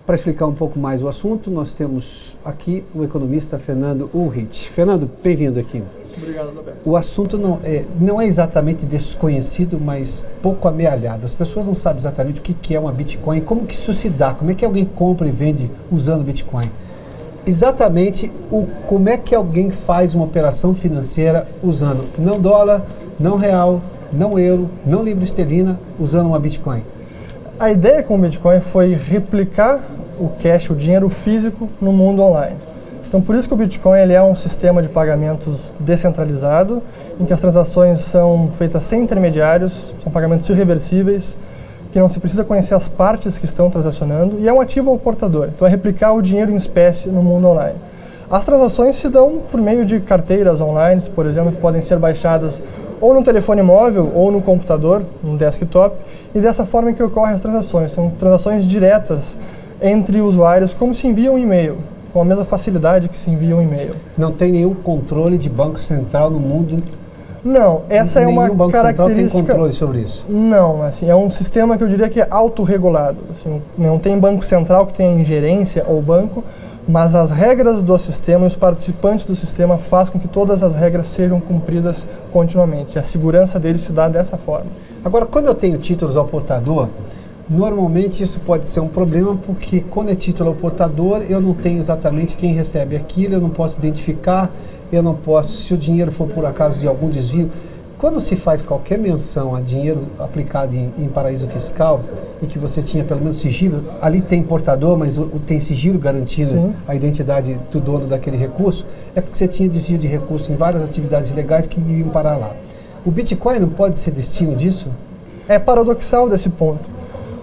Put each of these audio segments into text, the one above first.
Para explicar um pouco mais o assunto, nós temos aqui o economista Fernando Ulrich. Fernando, bem-vindo aqui. Obrigado, Roberto. O assunto não é exatamente desconhecido, mas pouco amealhado. As pessoas não sabem exatamente o que é uma Bitcoin, como que isso se dá, como é que alguém compra e vende usando Bitcoin. Exatamente como é que alguém faz uma operação financeira usando não dólar, não real, não euro, não libra esterlina, usando uma Bitcoin. A ideia com o Bitcoin foi replicar o cash, o dinheiro físico, no mundo online. Então, por isso que o Bitcoin ele é um sistema de pagamentos descentralizado, em que as transações são feitas sem intermediários, são pagamentos irreversíveis, que não se precisa conhecer as partes que estão transacionando, e é um ativo ao portador. Então, é replicar o dinheiro em espécie no mundo online. As transações se dão por meio de carteiras online, por exemplo, que podem ser baixadas ou no telefone móvel ou no computador, no desktop, e dessa forma que ocorrem as transações. São transações diretas entre usuários, como se envia um e-mail, com a mesma facilidade que se envia um e-mail. Não tem nenhum controle de banco central no mundo? Não, essa é uma Nenhum banco central característica... tem controle sobre isso? Não, assim, é um sistema que eu diria que é autorregulado. Assim, não tem banco central que tenha ingerência ou banco, mas as regras do sistema e os participantes do sistema fazem com que todas as regras sejam cumpridas continuamente. A segurança deles se dá dessa forma. Agora, quando eu tenho títulos ao portador, normalmente isso pode ser um problema, porque quando é título ao portador, eu não tenho exatamente quem recebe aquilo, eu não posso identificar, eu não posso, se o dinheiro for por acaso de algum desvio. Quando se faz qualquer menção a dinheiro aplicado em paraíso fiscal, e que você tinha pelo menos sigilo, ali tem portador, mas tem sigilo garantindo Sim. a identidade do dono daquele recurso, é porque você tinha desvio de recurso em várias atividades ilegais que iriam parar lá. O Bitcoin não pode ser destino disso? É paradoxal desse ponto.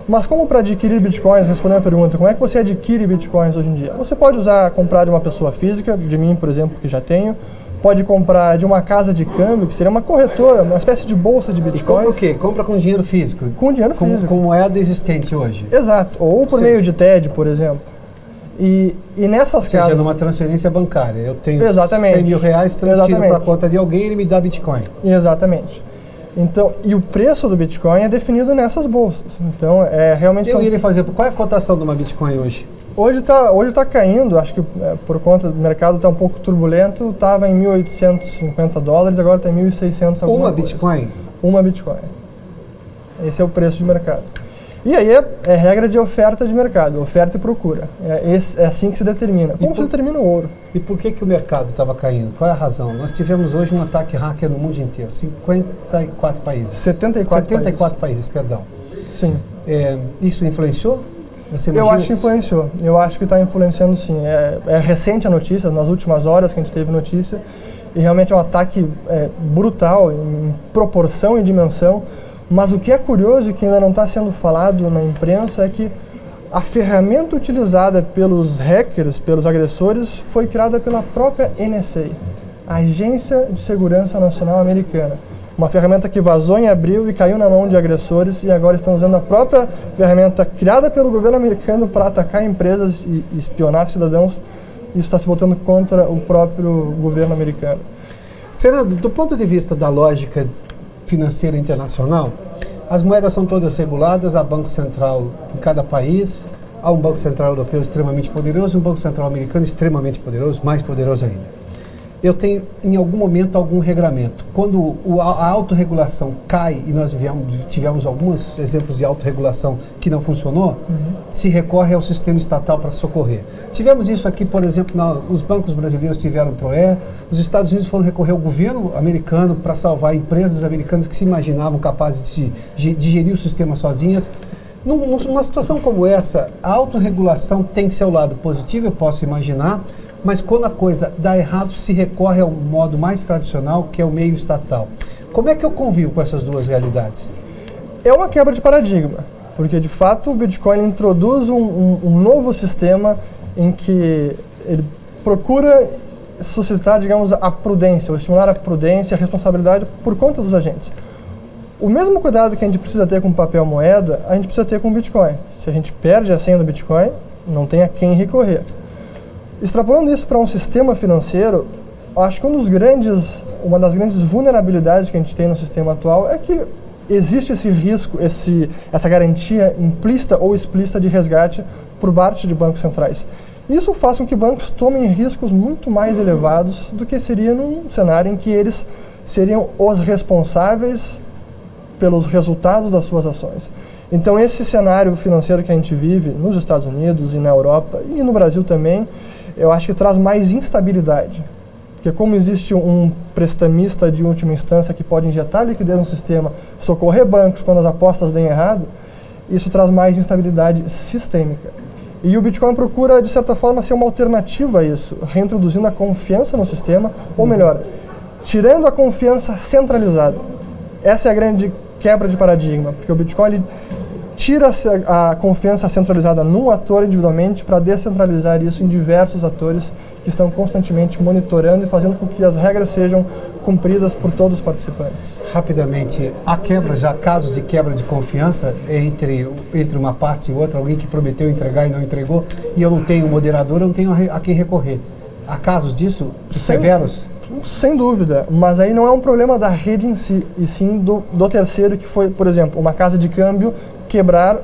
Mas como para adquirir bitcoins, respondendo a pergunta, como é que você adquire bitcoins hoje em dia? Você pode comprar de uma pessoa física, de mim, por exemplo, que já tenho, pode comprar de uma casa de câmbio, que seria uma corretora, uma espécie de bolsa de bitcoins. E compra o quê? Compra com dinheiro físico? Com dinheiro físico. Com moeda existente hoje? Exato, ou por meio de TED, por exemplo. E nessas casas... Ou seja, numa transferência bancária. Eu tenho Exatamente. 100 mil reais, transfiro para a conta de alguém e ele me dá Bitcoin. Exatamente. Então, e o preço do Bitcoin é definido nessas bolsas. Então, realmente... Eu iria fazer... Qual é a cotação de uma Bitcoin hoje? Hoje tá caindo, acho que por conta do mercado está um pouco turbulento, estava em $1.850, agora está em 1.600 alguma Uma coisa. Bitcoin? Uma Bitcoin. Esse é o preço de mercado. E aí é regra de oferta de mercado, oferta e procura. É assim que se determina. Como se determina o ouro. E por que o mercado estava caindo? Qual é a razão? Nós tivemos hoje um ataque hacker no mundo inteiro, 54 países. 74 países, perdão. Sim. Isso influenciou? Eu acho que influenciou. Eu acho que está influenciando sim. É recente a notícia, nas últimas horas que a gente teve notícia, e realmente é um ataque brutal em proporção e dimensão. Mas o que é curioso e que ainda não está sendo falado na imprensa é que a ferramenta utilizada pelos hackers, pelos agressores, foi criada pela própria NSA, a Agência de Segurança Nacional Americana. Uma ferramenta que vazou em abril e caiu na mão de agressores e agora estão usando a própria ferramenta criada pelo governo americano para atacar empresas e espionar cidadãos. Isso está se voltando contra o próprio governo americano. Fernando, do ponto de vista da lógica financeira internacional, as moedas são todas reguladas, há banco central em cada país, há um banco central europeu extremamente poderoso e um banco central americano extremamente poderoso, mais poderoso ainda. Eu tenho, em algum momento, algum regramento. Quando a autorregulação cai, e nós tivemos alguns exemplos de autorregulação que não funcionou, se recorre ao sistema estatal para socorrer. Tivemos isso aqui, por exemplo, os bancos brasileiros tiveram ProE, os Estados Unidos foram recorrer ao governo americano para salvar empresas americanas que se imaginavam capazes de gerir o sistema sozinhas. Numa situação como essa, a autorregulação tem seu lado positivo, eu posso imaginar, mas quando a coisa dá errado, se recorre ao modo mais tradicional, que é o meio estatal. Como é que eu convivo com essas duas realidades? É uma quebra de paradigma, porque de fato o Bitcoin introduz um novo sistema em que ele procura suscitar, digamos, a prudência, ou estimular a prudência e a responsabilidade por conta dos agentes. O mesmo cuidado que a gente precisa ter com papel moeda, a gente precisa ter com o Bitcoin. Se a gente perde a senha do Bitcoin, não tem a quem recorrer. Extrapolando isso para um sistema financeiro, acho que uma das grandes vulnerabilidades que a gente tem no sistema atual é que existe esse risco, essa garantia implícita ou explícita de resgate por parte de bancos centrais. Isso faz com que bancos tomem riscos muito mais elevados do que seria num cenário em que eles seriam os responsáveis pelos resultados das suas ações. Então, esse cenário financeiro que a gente vive nos Estados Unidos e na Europa e no Brasil também, eu acho que traz mais instabilidade. Porque como existe um prestamista de última instância que pode injetar liquidez no sistema, socorrer bancos quando as apostas deem errado, isso traz mais instabilidade sistêmica. E o Bitcoin procura, de certa forma, ser uma alternativa a isso, reintroduzindo a confiança no sistema, ou melhor, tirando a confiança centralizada. Essa é a grande quebra de paradigma, porque o Bitcoin ele tira a confiança centralizada num ator individualmente para descentralizar isso em diversos atores que estão constantemente monitorando e fazendo com que as regras sejam cumpridas por todos os participantes. Rapidamente, há casos de quebra de confiança entre uma parte e outra, alguém que prometeu entregar e não entregou, e eu não tenho moderador, eu não tenho a quem recorrer. Há casos disso, severos? Sem dúvida, mas aí não é um problema da rede em si, e sim do terceiro, que foi, por exemplo, uma casa de câmbio quebrar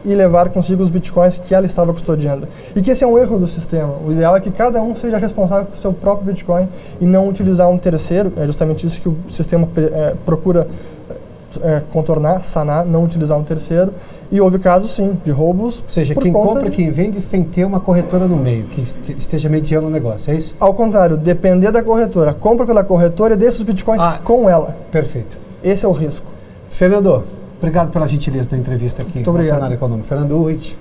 e levar consigo os bitcoins que ela estava custodiando. E que esse é um erro do sistema. O ideal é que cada um seja responsável por seu próprio bitcoin e não utilizar um terceiro. É justamente isso que o sistema procura contornar, sanar, não utilizar um terceiro. E houve casos, sim, de roubos. Ou seja, quem compra e quem vende sem ter uma corretora no meio, que esteja mediando o negócio, é isso? Ao contrário, depender da corretora. Compra pela corretora e deixa os bitcoins com ela. Perfeito. Esse é o risco. Fernando, obrigado pela gentileza da entrevista aqui no Cenário Econômico. Fernando Uhrit,